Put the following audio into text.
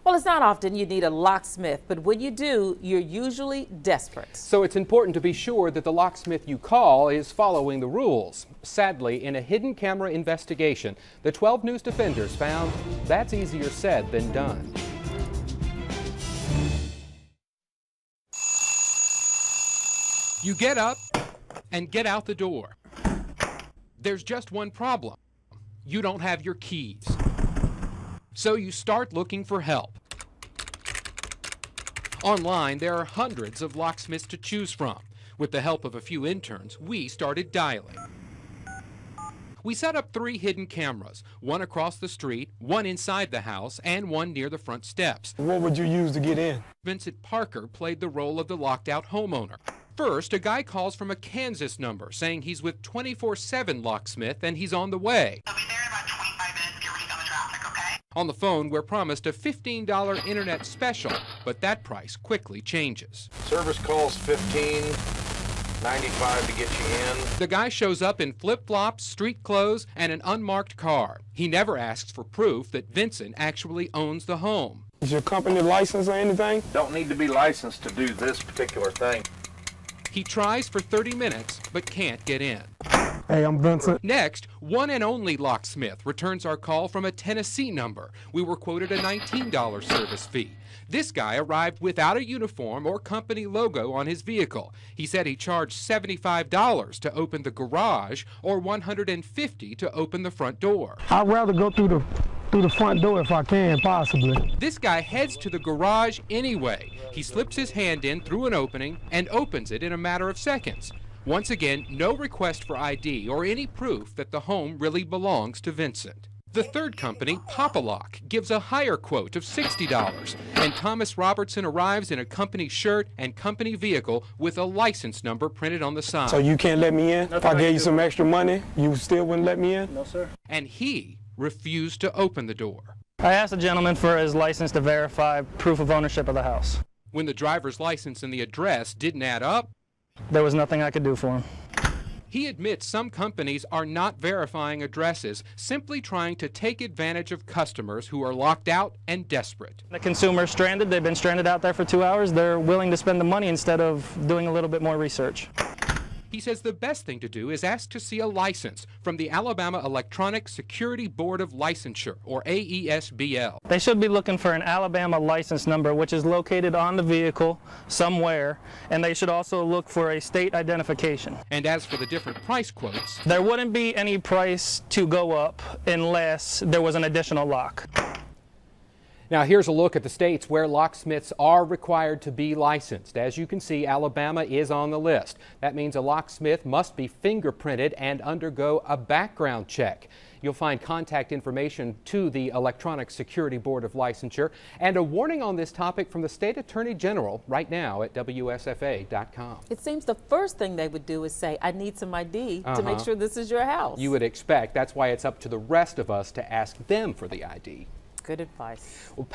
Well, it's not often you need a locksmith, but when you do, you're usually desperate. So it's important to be sure that the locksmith you call is following the rules. Sadly, in a hidden camera investigation, the 12 News defenders found that's easier said than done. You get up and get out the door. There's just one problem. You don't have your keys. So you start looking for help. Online, there are hundreds of locksmiths to choose from. With the help of a few interns, we started dialing. We set up 3 hidden cameras, one across the street, one inside the house, and one near the front steps. What would you use to get in? Vincent Parker played the role of the locked-out homeowner. First, a guy calls from a Kansas number saying he's with 24/7 Locksmith and he's on the way. I'll be there in about 25 minutes. Get ready on the traffic, okay? On the phone, we're promised a $15 internet special, but that price quickly changes. Service calls $15.95 to get you in. The guy shows up in flip-flops, street clothes, and an unmarked car. He never asks for proof that Vincent actually owns the home. Is your company licensed or anything? Don't need to be licensed to do this particular thing. He tries for 30 minutes, but can't get in. Hey, I'm Vincent. Next, one and only locksmith returns our call from a Tennessee number. We were quoted a $19 service fee. This guy arrived without a uniform or company logo on his vehicle. He said he charged $75 to open the garage or $150 to open the front door. I'd rather go through the front door if I can, possibly. This guy heads to the garage anyway. He slips his hand in through an opening and opens it in a matter of seconds. Once again, no request for ID or any proof that the home really belongs to Vincent. The third company, Pop-A-Lock, gives a higher quote of $60, and Thomas Robertson arrives in a company shirt and company vehicle with a license number printed on the side. So you can't let me in? If I gave you some extra money, you still wouldn't let me in? No, sir. And he refused to open the door. I asked the gentleman for his license to verify proof of ownership of the house. When the driver's license and the address didn't add up, There was nothing I could do for him. he admits some companies are not verifying addresses, simply trying to take advantage of customers who are locked out and desperate. The consumer's stranded. They've been stranded out there for 2 hours. They're willing to spend the money instead of doing a little bit more research. He says the best thing to do is ask to see a license from the Alabama Electronic Security Board of Licensure, or AESBL. They should be looking for an Alabama license number, which is located on the vehicle somewhere, and they should also look for a state identification. And as for the different price quotes, There wouldn't be any price to go up unless there was an additional lock. now here's a look at the states where locksmiths are required to be licensed. As you can see, Alabama is on the list. That means a locksmith must be fingerprinted and undergo a background check. You'll find contact information to the Electronic Security Board of Licensure and a warning on this topic from the State Attorney General right now at WSFA.com. It seems the first thing they would do is say, I need some ID to make sure this is your house. You would expect. That's why it's up to the rest of us to ask them for the ID. Good advice. Well,